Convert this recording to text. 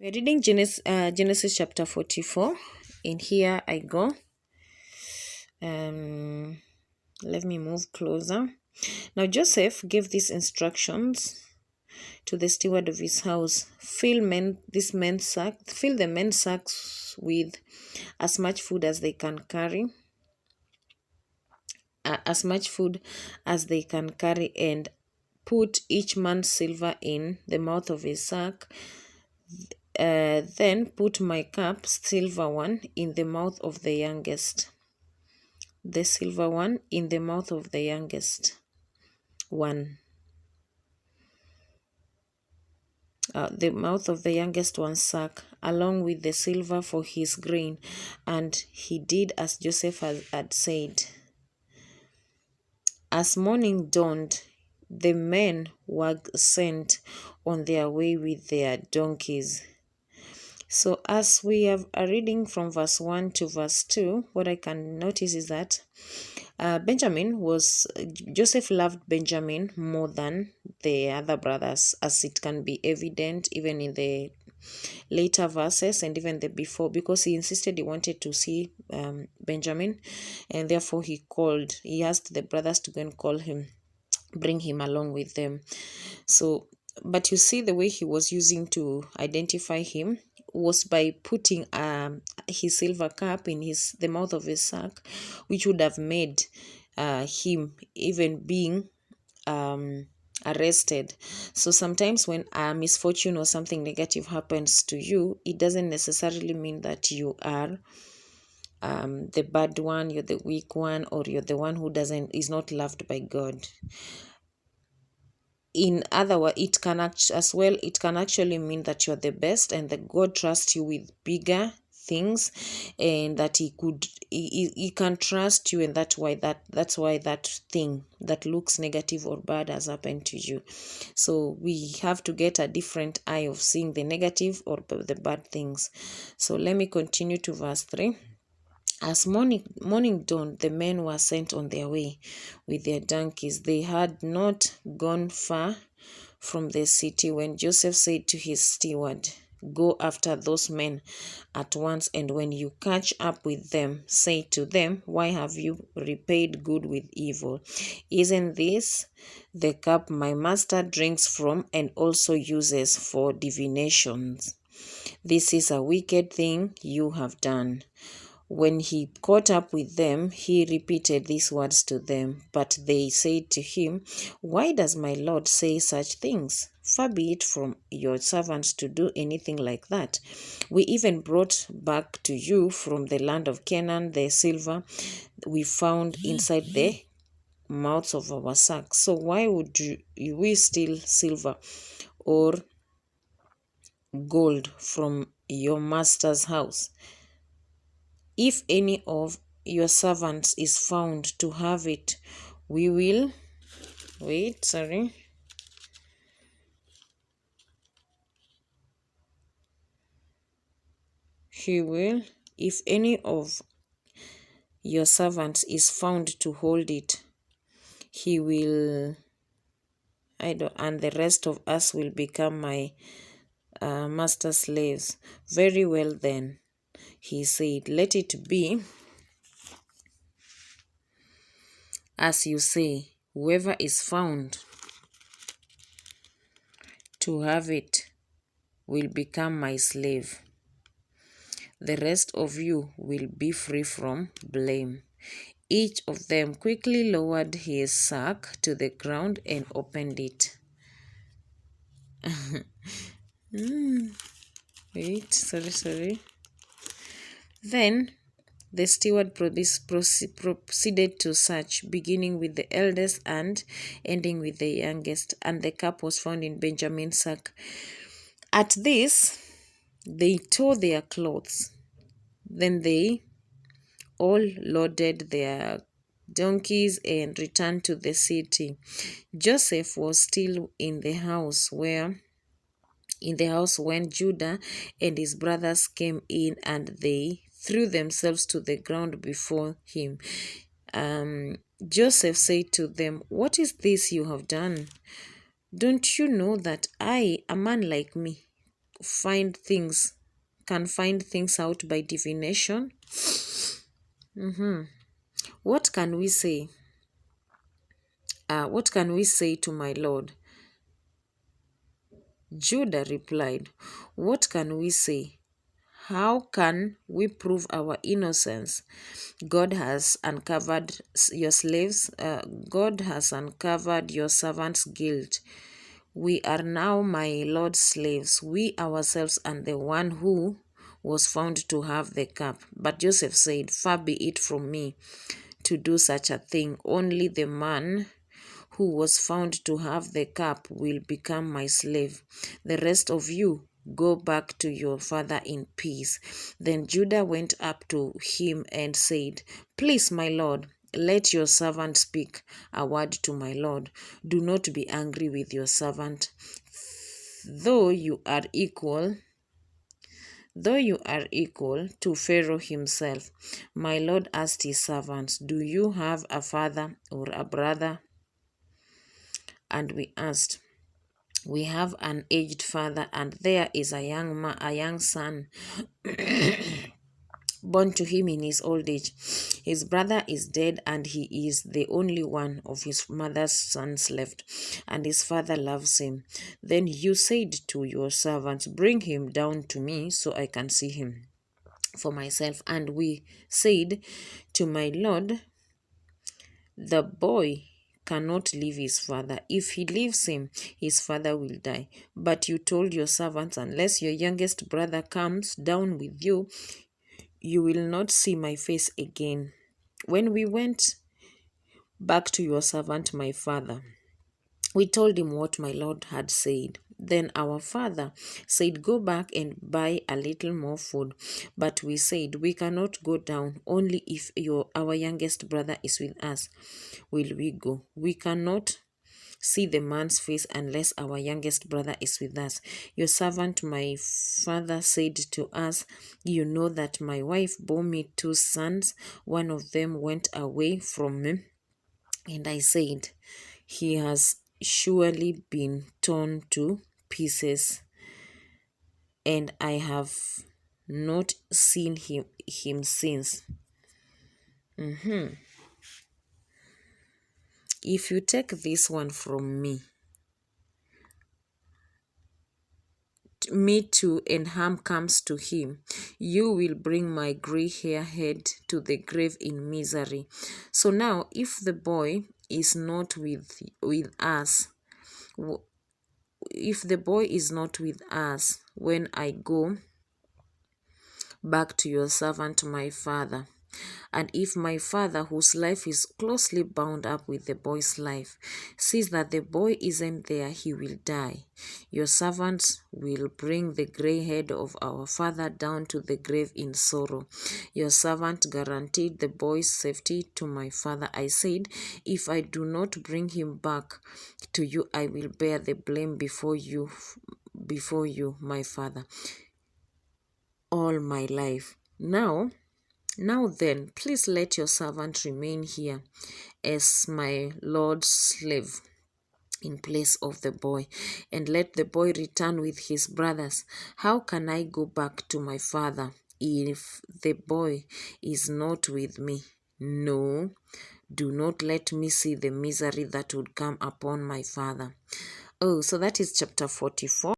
We're reading Genesis chapter 44. In here I go. Let me move closer. Now Joseph gave these instructions to the steward of his house. Fill the men's sacks with as much food as they can carry. And put each man's silver in the mouth of his sack. Then put my cup, silver one, in the mouth of the youngest. The silver one in the mouth of the youngest one. The mouth of the youngest one's sack, along with the silver for his grain. And he did as Joseph had said. As morning dawned, the men were sent on their way with their donkeys. So as we are reading from verse 1 to verse 2, what I can notice is that Joseph loved Benjamin more than the other brothers, as it can be evident even in the later verses and even the before, because he insisted he wanted to see Benjamin, and therefore he asked the brothers to go and bring him along with them. So, but you see the way he was using to identify him was by putting his silver cup in the mouth of his sack, which would have made him even being arrested. So sometimes when a misfortune or something negative happens to you, it doesn't necessarily mean that you are the bad one, you're the weak one, or you're the one who is not loved by God. In other words, it can actually mean that you're the best and that God trusts you with bigger things, and that he can trust you, and that's why that thing that looks negative or bad has happened to you. So we have to get a different eye of seeing the negative or the bad things. So let me continue to verse 3. As morning dawned, the men were sent on their way with their donkeys. They had not gone far from the city when Joseph said to his steward, "Go after those men at once, and when you catch up with them, say to them, 'Why have you repaid good with evil? Isn't this the cup my master drinks from and also uses for divinations? This is a wicked thing you have done.' When he caught up with them, he repeated these words to them. But they said to him, 'Why does my Lord say such things? Far be it from your servants to do anything like that. We even brought back to you from the land of Canaan the silver we found inside the mouths of our sacks. So why would we steal silver or gold from your master's house? If any of your servants is found to have it, we will," if any of your servants is found to hold it, he will, and the rest of us will become my master's slaves. Very well then, he said, let it be as you say. Whoever is found to have it will become my slave. The rest of you will be free from blame." Each of them quickly lowered his sack to the ground and opened it. Then the steward proceeded to search, beginning with the eldest and ending with the youngest, and the cup was found in Benjamin's sack. At this, they tore their clothes. Then they all loaded their donkeys and returned to the city. Joseph was still in the house when Judah and his brothers came in, and they threw themselves to the ground before him. Joseph said to them, "What is this you have done? Don't you know that I, a man like me, can find things out by divination. What can we say? What can we say to my Lord? Judah replied, "What can we say? How can we prove our innocence? God has uncovered your slaves. God has uncovered your servants' guilt. We are now my Lord's slaves, we ourselves and the one who was found to have the cup." But Joseph said, "Far be it from me to do such a thing. Only the man who was found to have the cup will become my slave. The rest of you go back to your father in peace." Then Judah went up to him and said, "Please, my lord, let your servant speak a word to my lord. Do not be angry with your servant. Though you are equal to Pharaoh himself." My lord asked his servants, "Do you have a father or a brother?" And we asked, "We have an aged father, and there is a young son born to him in his old age. His brother is dead, and he is the only one of his mother's sons left, and his father loves him. Then you said to your servants, 'Bring him down to me so I can see him for myself.' And we said to my lord, 'The boy cannot leave his father. If he leaves him, his father will die.' But you told your servants, 'Unless your youngest brother comes down with you, you will not see my face again.' When we went back to your servant, my father, we told him what my lord had said. Then our father said, 'Go back and buy a little more food.' But we said, 'We cannot go down. Only if our youngest brother is with us will we go. We cannot see the man's face unless our youngest brother is with us.' Your servant, my father, said to us, 'You know that my wife bore me 2 sons. One of them went away from me, and I said, he has surely been torn to pieces, and I have not seen him since.' If you take this one from me too, and harm comes to him, you will bring my gray-haired head to the grave in misery. So now, if the boy is not with us, when I go back to your servant my father, and if my father, whose life is closely bound up with the boy's life, sees that the boy isn't there, he will die. Your servants will bring the gray head of our father down to the grave in sorrow." Your servant guaranteed the boy's safety to my father. I said, "If I do not bring him back to you, I will bear the blame before you, my father, all my life. Now then, please let your servant remain here as my lord's slave in place of the boy, and let the boy return with his brothers. How can I go back to my father if the boy is not with me? No, do not let me see the misery that would come upon my father." Oh, so that is chapter 44.